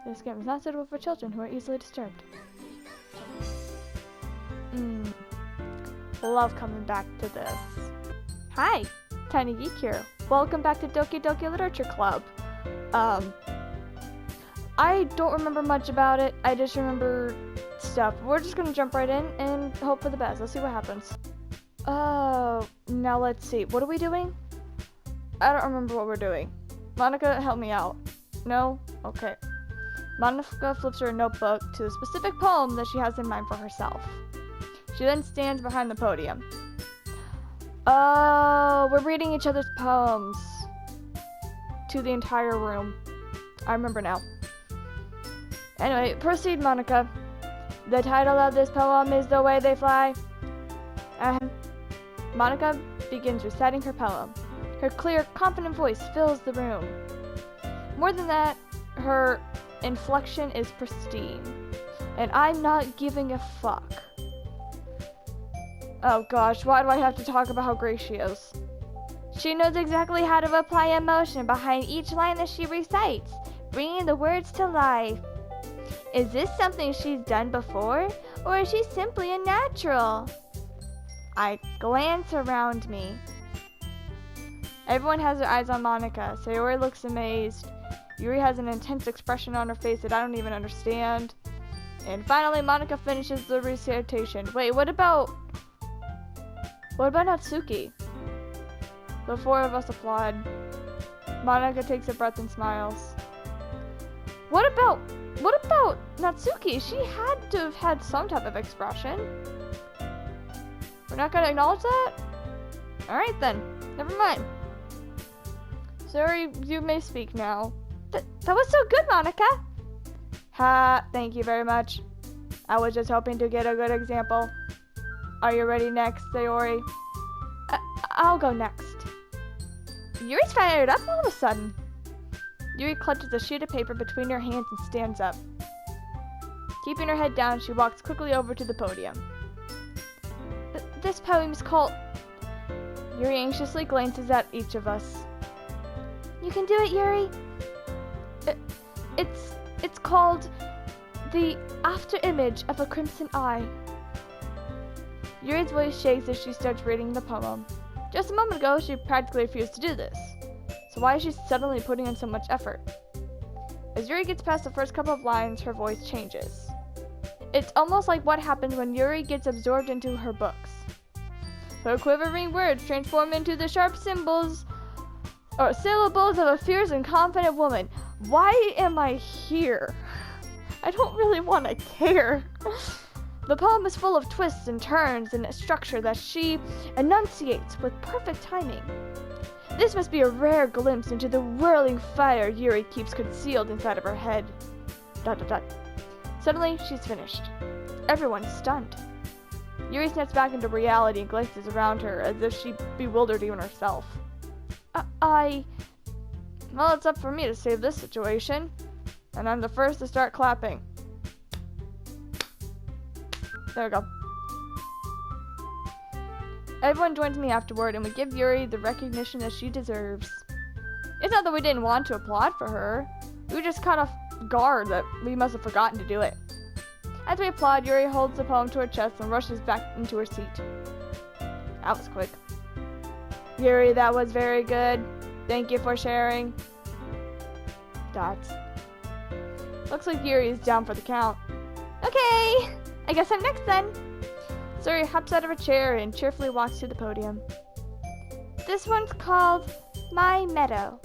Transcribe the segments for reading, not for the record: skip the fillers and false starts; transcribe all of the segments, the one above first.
This game is not suitable for children who are easily disturbed. Love coming back to this. Hi, TinyGeek here. Welcome back to Doki Doki Literature Club. I don't remember much about it. I just remember stuff. We're just gonna jump right in and hope for the best. Let's see what happens. Oh, now let's see. What are we doing? I don't remember what we're doing. Monica, help me out. No? Okay. Monica flips her notebook to the specific poem that she has in mind for herself. She then stands behind the podium. Oh, we're reading each other's poems to the entire room. I remember now. Anyway, proceed, Monica. The title of this poem is The Way They Fly. Monica begins reciting her poem. Her clear, confident voice fills the room. More than that, her inflection is pristine. And I'm not giving a fuck. Oh gosh, why do I have to talk about how great she is? She knows exactly how to apply emotion behind each line that she recites, bringing the words to life. Is this something she's done before, or is she simply a natural? I glance around me. Everyone has their eyes on Monica. Sayori looks amazed. Yuri has an intense expression on her face that I don't even understand. And finally, Monica finishes the recitation. Wait, what about Natsuki? The four of us applaud. Monica takes a breath and smiles. What about Natsuki? She had to have had some type of expression. We're not gonna acknowledge that? Alright then, never mind. Sorry, you may speak now. That was so good, Monica! Ha, thank you very much. I was just hoping to get a good example. Are you ready next, Sayori? I'll go next. Yuri's fired up all of a sudden. Yuri clutches a sheet of paper between her hands and stands up. Keeping her head down, she walks quickly over to the podium. This poem is called... Yuri anxiously glances at each of us. You can do it, Yuri. It's called The After Image of a Crimson Eye. Yuri's voice shakes as she starts reading the poem. Just a moment ago, she practically refused to do this. So why is she suddenly putting in so much effort? As Yuri gets past the first couple of lines, her voice changes. It's almost like what happens when Yuri gets absorbed into her books. Her quivering words transform into the sharp syllables of a fierce and confident woman. Why am I here? I don't really want to care. The poem is full of twists and turns and a structure that she enunciates with perfect timing. This must be a rare glimpse into the whirling fire Yuri keeps concealed inside of her head. ... Suddenly, she's finished. Everyone's stunned. Yuri snaps back into reality and glances around her as if she bewildered even herself. Well, it's up for me to save this situation. And I'm the first to start clapping. There we go. Everyone joins me afterward, and we give Yuri the recognition that she deserves. It's not that we didn't want to applaud for her. We were just caught off guard that we must have forgotten to do it. As we applaud, Yuri holds the poem to her chest and rushes back into her seat. That was quick. Yuri, that was very good. Thank you for sharing. Dots. Looks like Yuri is down for the count. Okay, I guess I'm next then. Suri hops out of her chair and cheerfully walks to the podium. This one's called My Meadow.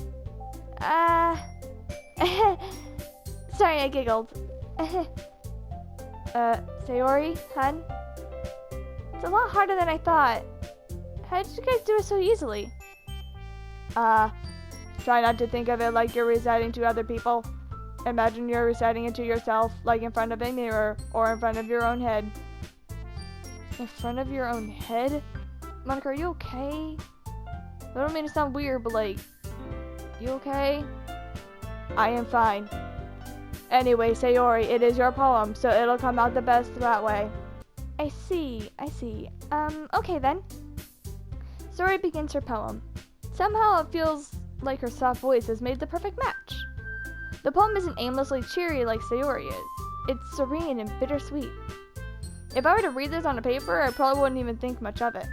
Sorry, I giggled. Sayori, hun? It's a lot harder than I thought. How did you guys do it so easily? Try not to think of it like you're reciting to other people. Imagine you're reciting it to yourself, like in front of a mirror, or in front of your own head. In front of your own head? Monica, are you okay? I don't mean to sound weird, but like, you okay? I am fine. Anyway, Sayori, it is your poem, so it'll come out the best that way. I see. Okay then. Sayori begins her poem. Somehow it feels like her soft voice has made the perfect match. The poem isn't aimlessly cheery like Sayori is. It's serene and bittersweet. If I were to read this on a paper, I probably wouldn't even think much of it.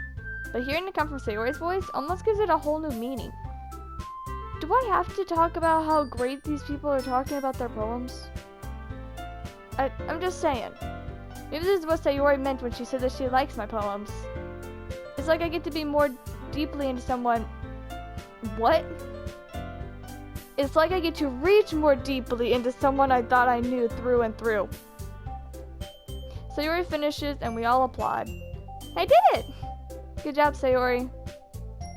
But hearing it come from Sayori's voice almost gives it a whole new meaning. Do I have to talk about how great these people are talking about their poems? I'm just saying. Maybe this is what Sayori meant when she said that she likes my poems. It's like I get to be more deeply into someone. What? It's like I get to reach more deeply into someone I thought I knew through and through. Sayori finishes and we all applaud. I did it! Good job, Sayori.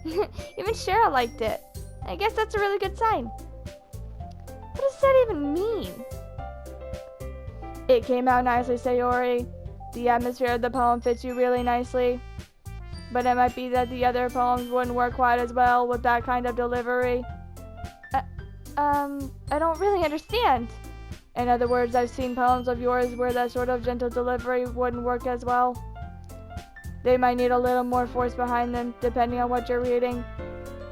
Even Cheryl liked it. I guess that's a really good sign. What does that even mean? It came out nicely, Sayori. The atmosphere of the poem fits you really nicely. But it might be that the other poems wouldn't work quite as well with that kind of delivery. I don't really understand. In other words, I've seen poems of yours where that sort of gentle delivery wouldn't work as well. They might need a little more force behind them, depending on what you're reading.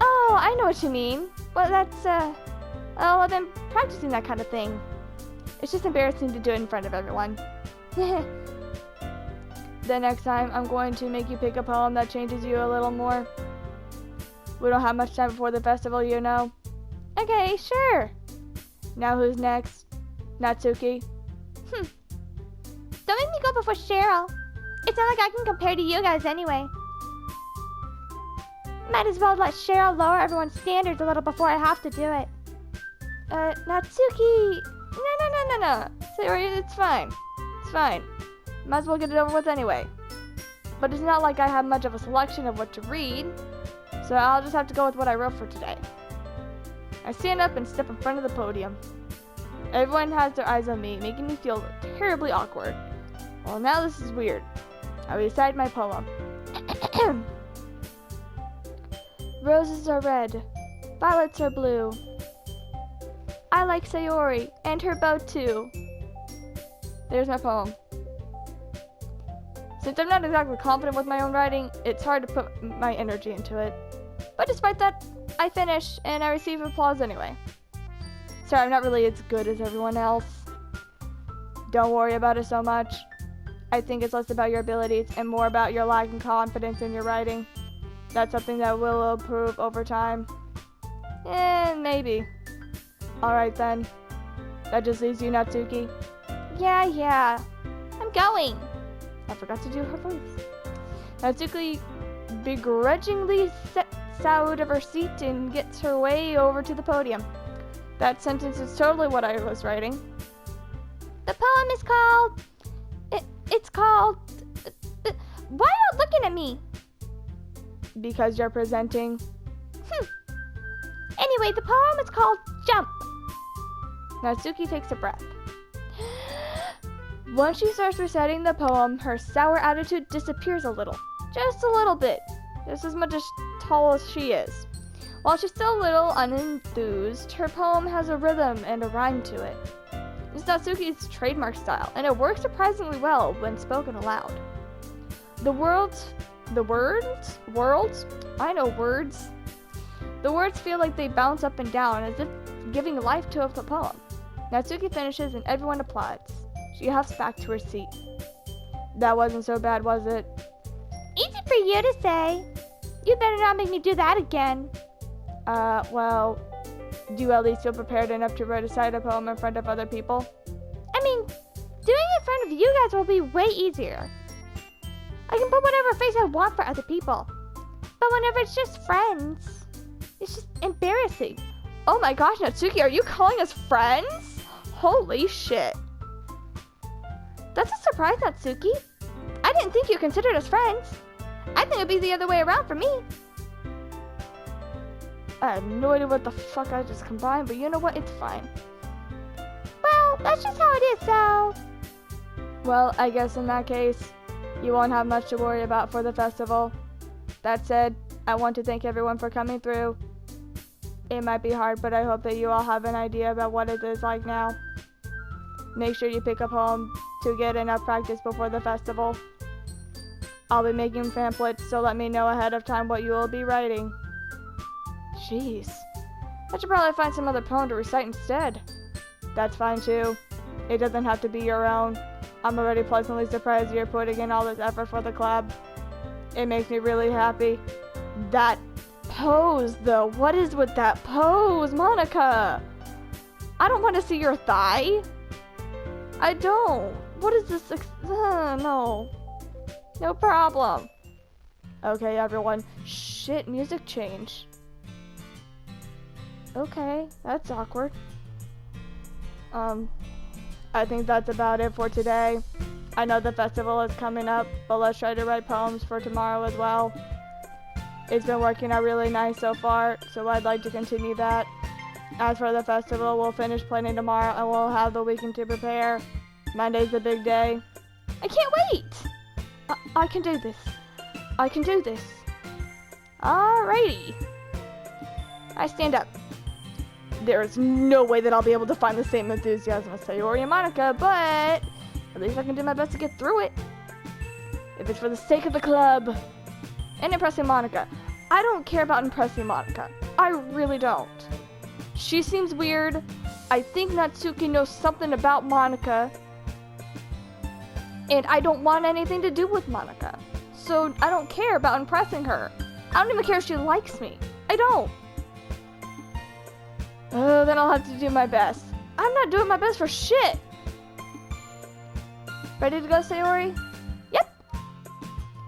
Oh, I know what you mean. Well, well, I've been practicing that kind of thing. It's just embarrassing to do it in front of everyone. The next time, I'm going to make you pick a poem that changes you a little more. We don't have much time before the festival, you know. Okay, sure. Now who's next? Natsuki. Don't make me go before Cheryl. It's not like I can compare to you guys anyway. Might as well let Cheryl lower everyone's standards a little before I have to do it. Natsuki. No. Sayori, it's fine. It's fine. Might as well get it over with anyway. But it's not like I have much of a selection of what to read, so I'll just have to go with what I wrote for today. I stand up and step in front of the podium. Everyone has their eyes on me, making me feel terribly awkward. Well, now this is weird. I recite my poem. Roses are red, violets are blue. I like Sayori, and her bow too. There's my poem. Since I'm not exactly confident with my own writing, it's hard to put my energy into it. But despite that, I finish, and I receive applause anyway. Sorry, I'm not really as good as everyone else. Don't worry about it so much. I think it's less about your abilities and more about your lack of confidence in your writing. That's something that will improve over time. Maybe. Alright then. That just leaves you, Natsuki. Yeah. I'm going. I forgot to do her voice. Natsuki begrudgingly sets out of her seat and gets her way over to the podium. That sentence is totally what I was writing. The poem is called... It's called... Why are you looking at me? Because you're presenting. Anyway, the poem is called Jump. Natsuki takes a breath. Once she starts reciting the poem, her sour attitude disappears a little. Just a little bit. Just as much as tall as she is. While she's still a little unenthused, her poem has a rhythm and a rhyme to it. It's Natsuki's trademark style, and it works surprisingly well when spoken aloud. The words? I know words. The words feel like they bounce up and down as if giving life to the poem. Natsuki finishes and everyone applauds. She huffs back to her seat. That wasn't so bad, was it? Easy for you to say. You better not make me do that again. Well, do you at least feel prepared enough to recite a poem in front of other people? I mean, doing it in front of you guys will be way easier. I can put whatever face I want for other people. But whenever it's just friends, it's just embarrassing. Oh my gosh, Natsuki, are you calling us friends? Holy shit. That's a surprise, Natsuki. I didn't think you considered us friends. I think it'd be the other way around for me. I have no idea what the fuck I just combined, but you know what? It's fine. Well, that's just how it is, so... Well, I guess in that case, you won't have much to worry about for the festival. That said, I want to thank everyone for coming through. It might be hard, but I hope that you all have an idea about what it is like now. Make sure you pick a poem to get enough practice before the festival. I'll be making pamphlets, so let me know ahead of time what you will be writing. Jeez. I should probably find some other poem to recite instead. That's fine too. It doesn't have to be your own. I'm already pleasantly surprised you're putting in all this effort for the club. It makes me really happy. That pose, though. What is with that pose, Monica? I don't want to see your thigh. I don't. What is this? No. No problem. Okay, everyone. Shit, music change. Okay, that's awkward. I think that's about it for today. I know the festival is coming up, but let's try to write poems for tomorrow as well. It's been working out really nice so far, so I'd like to continue that. As for the festival, we'll finish planning tomorrow and we'll have the weekend to prepare. Monday's the big day. I can't wait! I can do this. I can do this. Alrighty. I stand up. There's no way that I'll be able to find the same enthusiasm as Sayori and Monica, but at least I can do my best to get through it. If it's for the sake of the club and impressing Monica. I don't care about impressing Monica. I really don't. She seems weird. I think Natsuki knows something about Monica. And I don't want anything to do with Monica. So I don't care about impressing her. I don't even care if she likes me. I don't. Then I'll have to do my best. I'm not doing my best for shit. Ready to go, Sayori? Yep.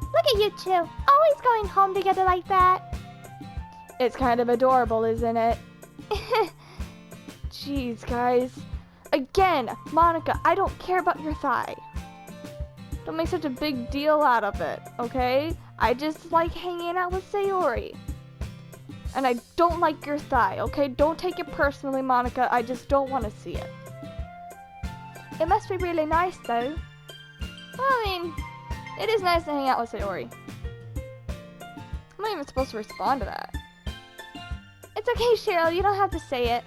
Look at you two, always going home together like that. It's kind of adorable, isn't it? Jeez, guys. Again, Monica, I don't care about your thigh. Don't make such a big deal out of it, okay? I just like hanging out with Sayori. And I don't like your thigh, okay? Don't take it personally, Monica. I just don't want to see it. It must be really nice, though. Well, I mean, it is nice to hang out with Sayori. I'm not even supposed to respond to that. It's okay, Cheryl. You don't have to say it.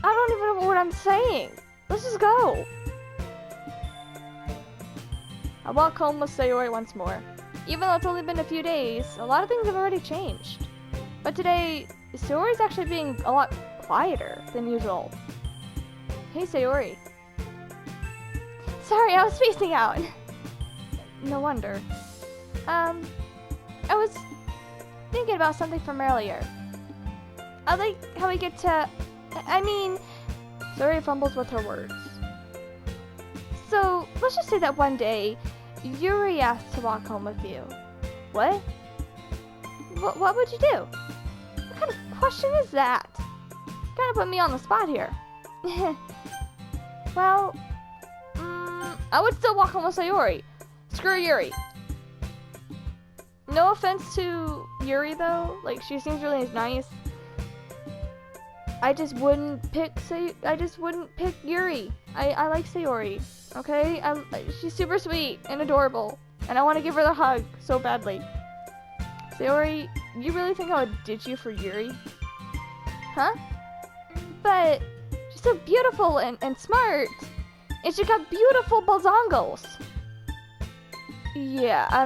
I don't even know what I'm saying. Let's just go. I walk home with Sayori once more. Even though it's only been a few days, a lot of things have already changed. But today, Sayori's actually being a lot quieter than usual. Hey, Sayori. Sorry, I was spacing out. No wonder. I was thinking about something from earlier. I like how we get to... Sayori fumbles with her words. So, let's just say that one day, Yuri asked to walk home with you. What? What would you do? What kind of question is that? Kinda put me on the spot here. Well, I would still walk home with Sayori. Screw Yuri. No offense to Yuri though, like she seems really nice. I just wouldn't pick Yuri. I like Sayori. Okay? She's super sweet and adorable. And I want to give her the hug so badly. Sayori, you really think I would ditch you for Yuri? Huh? But she's so beautiful and smart. And she got beautiful bazongos. Yeah, I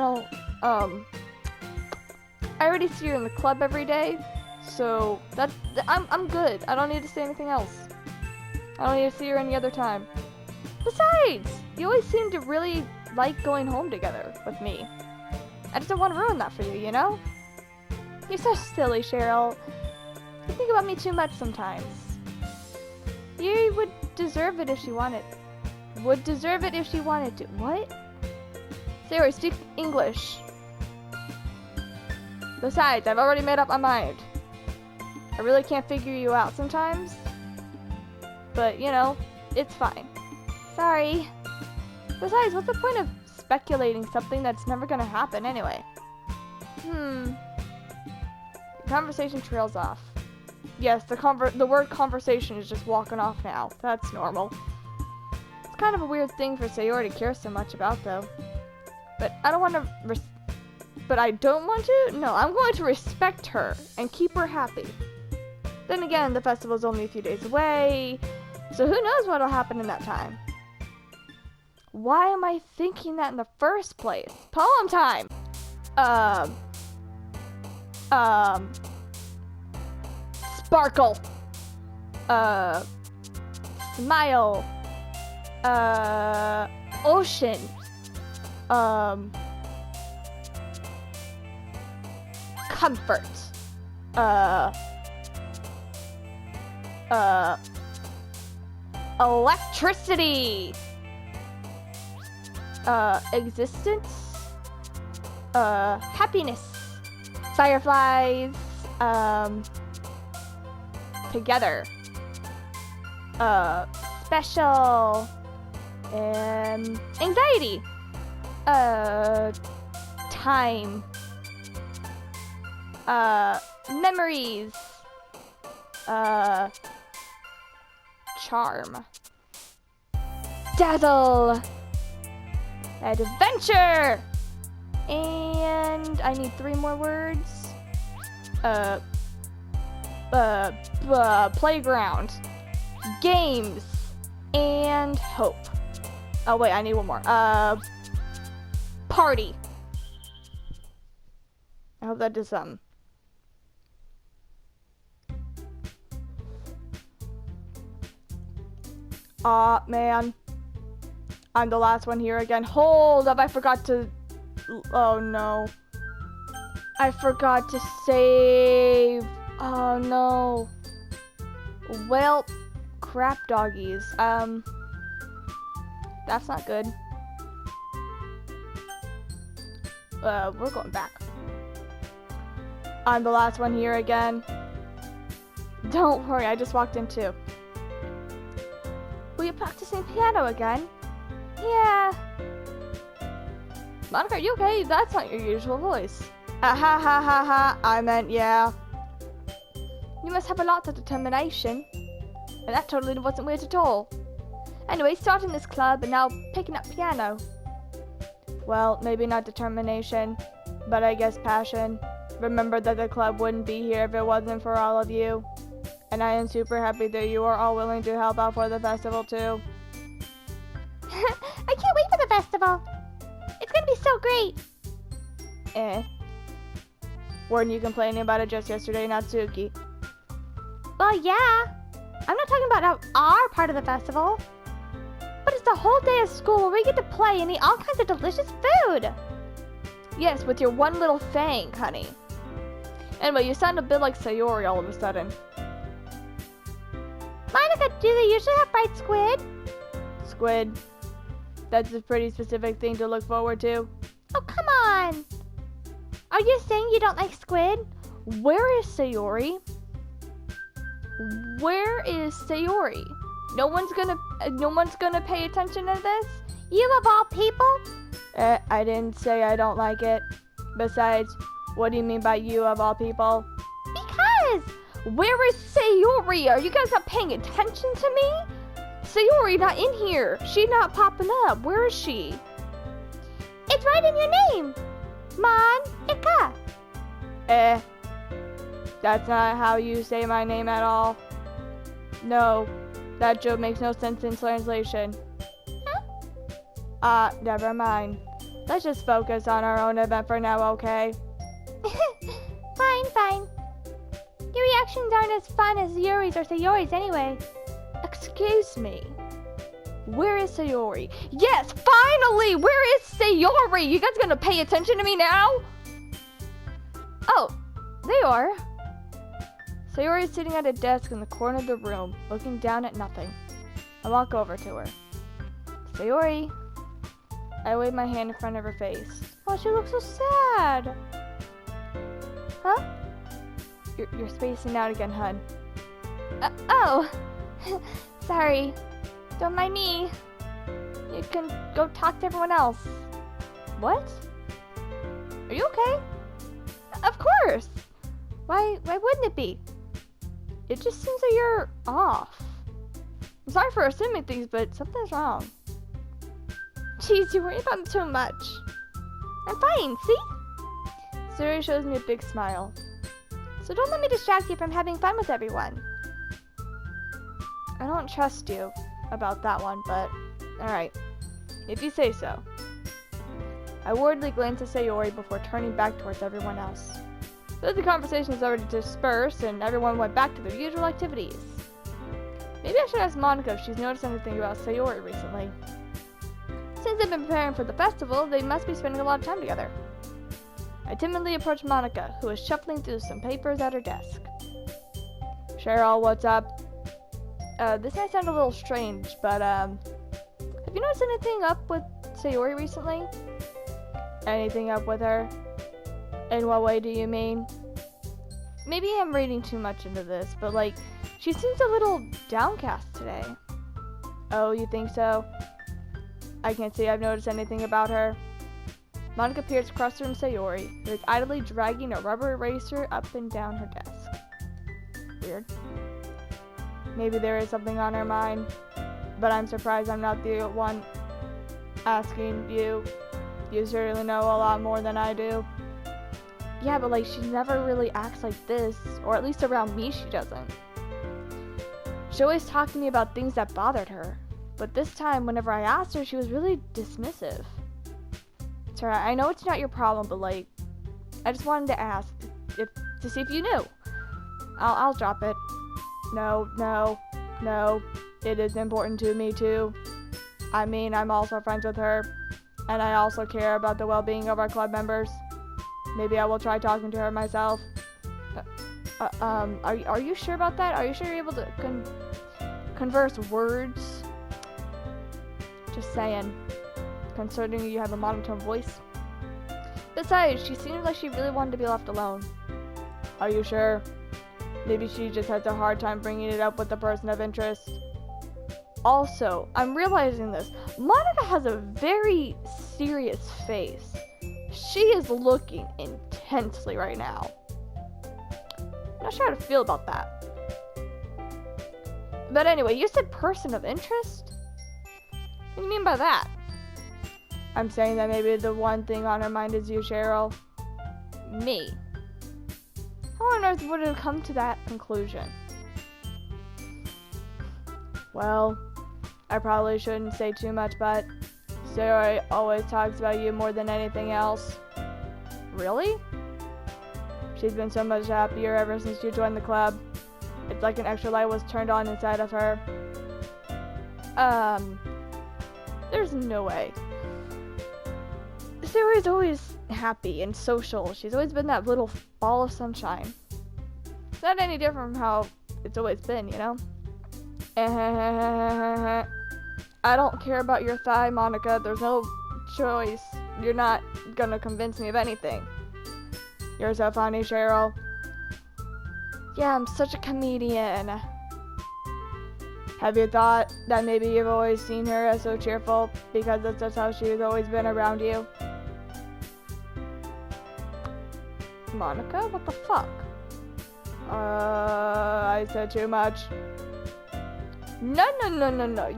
already see her in the club every day. So I'm good. I don't need to say anything else. I don't need to see her any other time. Besides, you always seem to really like going home together with me. I just don't want to ruin that for you, you know? You're so silly, Cheryl. You think about me too much sometimes. You would deserve it if she wanted. Would deserve it if she wanted to. What? Sayori, speak English. Besides, I've already made up my mind. I really can't figure you out sometimes. But, you know, it's fine. Sorry. Besides, what's the point of speculating something that's never gonna happen anyway? The conversation trails off. Yes, the word conversation is just walking off now. That's normal. It's kind of a weird thing for Sayori to care so much about, though. But I don't want to... But I don't want to? No, I'm going to respect her and keep her happy. Then again, the festival's only a few days away, so who knows what'll happen in that time. Why am I thinking that in the first place? Poem time! Sparkle! Smile. Ocean. Comfort. Electricity. Existence. Happiness. Fireflies. Together. Special. Anxiety. Time. Memories. Charm. Dazzle. Adventure. And I need 3 more words. Playground. Games. And hope. Oh wait, I need 1 more. Party. I hope that does something. Aw, man. I'm the last one here again. Hold up, I forgot to... Oh no. I forgot to save. Oh no. Well, crap doggies. That's not good. We're going back. I'm the last one here again. Don't worry, I just walked in too. Were you practicing piano again? Yeah. Monica, are you okay? That's not your usual voice. Ha ha ha, I meant yeah. You must have a lot of determination. And that totally wasn't weird at all. Anyway, starting this club and now picking up piano. Well, maybe not determination, but I guess passion. Remember that the club wouldn't be here if it wasn't for all of you. And I am super happy that you are all willing to help out for the festival too. I can't wait for the festival. It's gonna be so great. Weren't you complaining about it just yesterday, Natsuki? Well, yeah. I'm not talking about our part of the festival. But it's the whole day of school where we get to play and eat all kinds of delicious food. Yes, with your one little fang, honey. Anyway, you sound a bit like Sayori all of a sudden. Monica, do they usually have fried squid? Squid. That's a pretty specific thing to look forward to. Oh, come on. Are you saying you don't like squid? Where is Sayori? Where is Sayori? No one's gonna pay attention to this? You of all people? I didn't say I don't like it. Besides, what do you mean by you of all people? Because! Where is Sayori? Are you guys not paying attention to me? Sayori not in here. She's not popping up. Where is she? It's right in your name. Monica. That's not how you say my name at all. No, that joke makes no sense in translation. Huh? Never mind. Let's just focus on our own event for now, okay? Fine. Your reactions aren't as fun as Yuri's or Sayori's anyway. Excuse me. Where is Sayori? Yes, finally! Where is Sayori? You guys gonna pay attention to me now? Oh, there you are. Sayori is sitting at a desk in the corner of the room, looking down at nothing. I walk over to her. Sayori. I wave my hand in front of her face. Oh, she looks so sad. Huh? You're spacing out again, hun. Oh. Sorry. Don't mind me. You can go talk to everyone else. What? Are you okay? Of course. Why wouldn't it be? It just seems that you're off. I'm sorry for assuming things, but something's wrong. Jeez, you worry about me too much. I'm fine, see? Sayori shows me a big smile. So don't let me distract you from having fun with everyone. I don't trust you about that one, but alright. If you say so. I worriedly glanced at Sayori before turning back towards everyone else. But the conversation was already dispersed and everyone went back to their usual activities. Maybe I should ask Monica if she's noticed anything about Sayori recently. Since they've been preparing for the festival, they must be spending a lot of time together. I timidly approached Monica, who was shuffling through some papers at her desk. Cheryl, what's up? This might sound a little strange, but, have you noticed anything up with Sayori recently? Anything up with her? In what way do you mean? Maybe I'm reading too much into this, but, like, she seems a little downcast today. Oh, you think so? I can't say I've noticed anything about her. Monica peers across from Sayori, who is idly dragging a rubber eraser up and down her desk. Weird. Maybe there is something on her mind, but I'm surprised I'm not the one asking you. You certainly know a lot more than I do. Yeah, but like, she never really acts like this, or at least around me she doesn't. She always talked to me about things that bothered her, but this time, whenever I asked her, she was really dismissive. It's alright, I know it's not your problem, but like, I just wanted to ask to see if you knew. I'll drop it. No, it is important to me too. I mean, I'm also friends with her, and I also care about the well-being of our club members. Maybe I will try talking to her myself. Are you sure about that? Are you sure you're able to converse words? Just saying. Considering you have a monotone voice. Besides, she seemed like she really wanted to be left alone. Are you sure? Maybe she just has a hard time bringing it up with the person of interest. Also, I'm realizing this. Monica has a very serious face. She is looking intensely right now. I'm not sure how to feel about that. But anyway, you said person of interest? What do you mean by that? I'm saying that maybe the one thing on her mind is you, Cheryl. Me? How on earth would it come to that conclusion? Well, I probably shouldn't say too much, but Sayori always talks about you more than anything else. Really? She's been so much happier ever since you joined the club. It's like an extra light was turned on inside of her. There's no way. Sayori's always happy and social. She's always been that little ball of sunshine. It's not any different from how it's always been, you know? I don't care about your thigh, Monica. There's no choice. You're not gonna convince me of anything. You're so funny, Cheryl. Yeah, I'm such a comedian. Have you thought that maybe you've always seen her as so cheerful because that's just how she's always been around you? Monica? What the fuck? I said too much. No.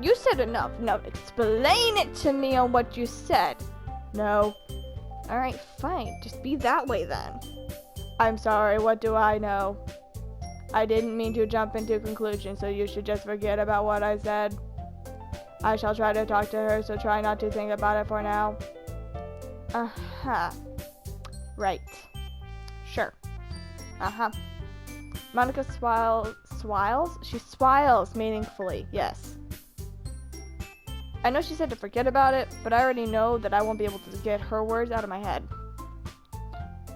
You said enough. Now explain it to me on what you said. No. Alright, fine. Just be that way then. I'm sorry, what do I know? I didn't mean to jump into conclusions, so you should just forget about what I said. I shall try to talk to her, so try not to think about it for now. Uh-huh. Right. Sure. Uh-huh. Monica smiles? She smiles meaningfully, yes. I know she said to forget about it, but I already know that I won't be able to get her words out of my head.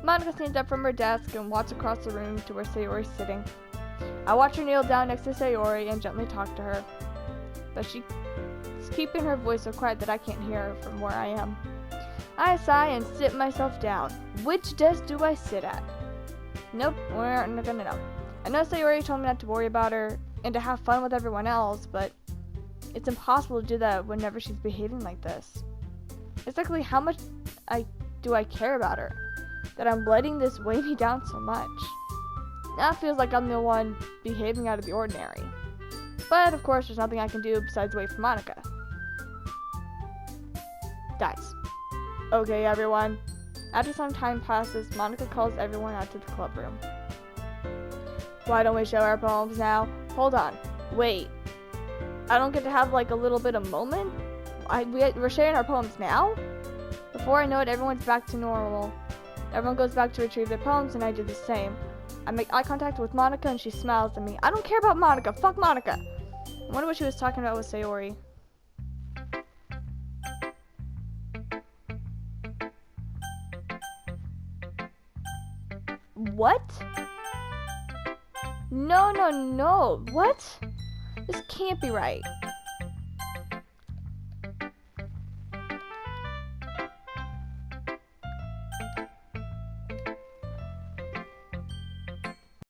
Monica stands up from her desk and walks across the room to where Sayori's sitting. I watch her kneel down next to Sayori and gently talk to her, but she's keeping her voice so quiet that I can't hear her from where I am. I sigh and sit myself down. Which desk do I sit at? Nope, we're not gonna know. I know Sayori told me not to worry about her and to have fun with everyone else, but it's impossible to do that whenever she's behaving like this. Exactly how much do I care about her, that I'm letting this weigh me down so much? Now it feels like I'm the one behaving out of the ordinary. But of course, there's nothing I can do besides wait for Monica. Guys. Okay, everyone. After some time passes, Monica calls everyone out to the club room. Why don't we show our poems now? Hold on. Wait. I don't get to have like a little bit of moment? We're sharing our poems now? Before I know it, everyone's back to normal. Everyone goes back to retrieve their poems, and I do the same. I make eye contact with Monica, and she smiles at me. I don't care about Monica. Fuck Monica. I wonder what she was talking about with Sayori. What? No, no, no. What? This can't be right.